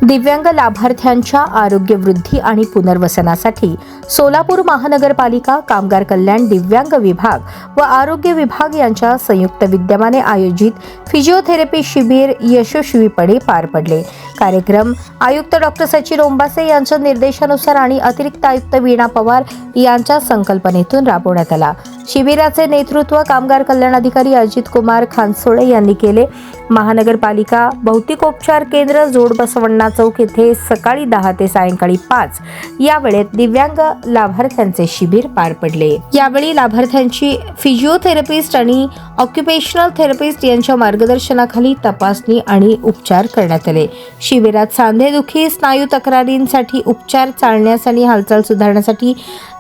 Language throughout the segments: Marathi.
दिव्यांग लाभार्थ्यांच्या आरोग्य वृद्धी आणि पुनर्वसनासाठी सोलापूर महानगरपालिका, कामगार कल्याण, दिव्यांग विभाग व आरोग्य विभाग यांच्या संयुक्त विद्यमाने आयोजित फिजिओथेरपी शिबिर यशस्वीपणे पार पडले। कार्यक्रम आयुक्त डॉक्टर सचिन ओंबासे यांच्या निर्देशानुसार आणि अतिरिक्त आयुक्त वीणा पवार यांच्या संकल्पनेतून राबवण्यात आला। शिबिराचे नेतृत्व कामगार कल्याण अधिकारी अजित कुमार खानसोळे यांनी केले। महानगरपालिका भौतिकोपचार केंद्र, जोड बसवण्णा चौक येथे सकाळी 10 ते सायंकाळी 5 या वेळेत दिव्यांग लाभार्थ्यांचे शिबिर पार पडले। यावेळी लाभार्थ्यांची फिजिओथेरपिस्ट आणि ऑक्युपेशनल थेरपिस्ट यांच्या मार्गदर्शनाखाली तपासणी आणि उपचार करण्यात आले। शिबिरात सांधेदुखी, स्नायू तक्रारींसाठी उपचार, चालण्यास आणि हालचाल सुधारण्यासाठी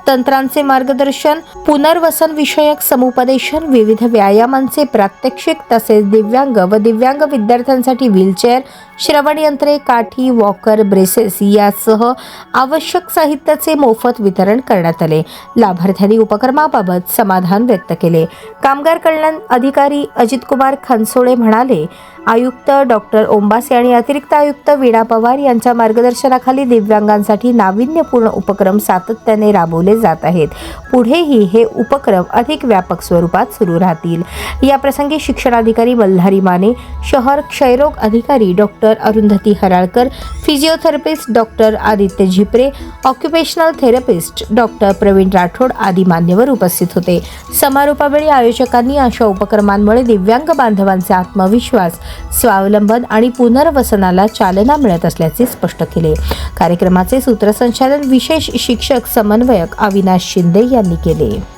तंत्रांचे मार्गदर्शन, पुनर्वसन विषयक समुपदेशन, विविध व्यायामांचे प्रात्यक्षिक तसेच दिव्यांग व दिव्यांग विद्यार्थ्यांसाठी व्हीलचेअर, श्रवण यंत्रे, काठी, वॉकर, ब्रेसेस यासह आवश्यक साहित्याचे मोफत वितरण करण्यात आले। लाभार्थ्यांनी उपक्रमाबाबत समाधान व्यक्त केले। कामगार कल्याण अधिकारी अजित कुमार खानसोळे म्हणाले, आयुक्त डॉक्टर ओंबासे आणि अतिरिक्त आयुक्त वीणा पवार यांच्या मार्गदर्शनाखाली दिव्यांगांसाठी नाविन्यपूर्ण उपक्रम सातत्याने राबवले जात आहेत। पुढेही हे उपक्रम अधिक व्यापक स्वरूपात सुरू राहतील। या प्रसंगी शिक्षणाधिकारी मल्हारी माने, शहर क्षयरोग अधिकारी doctor Arundhati Haralkar, physiotherapist doctor Aditya Zipre, occupational therapist doctor Pravin Rathod आदी मान्यवर उपस्थित होते। समारोपावेळी आयोजकांनी अशा उपक्रमांमुळे दिव्यांग बांधवांचे आत्मविश्वास, स्वावलंबन आणि पुनर्वसनाला चालना मिळत असल्याचे स्पष्ट केले। कार्यक्रमाचे सूत्रसंचालन विशेष शिक्षक समन्वयक अविनाश शिंदे यांनी केले।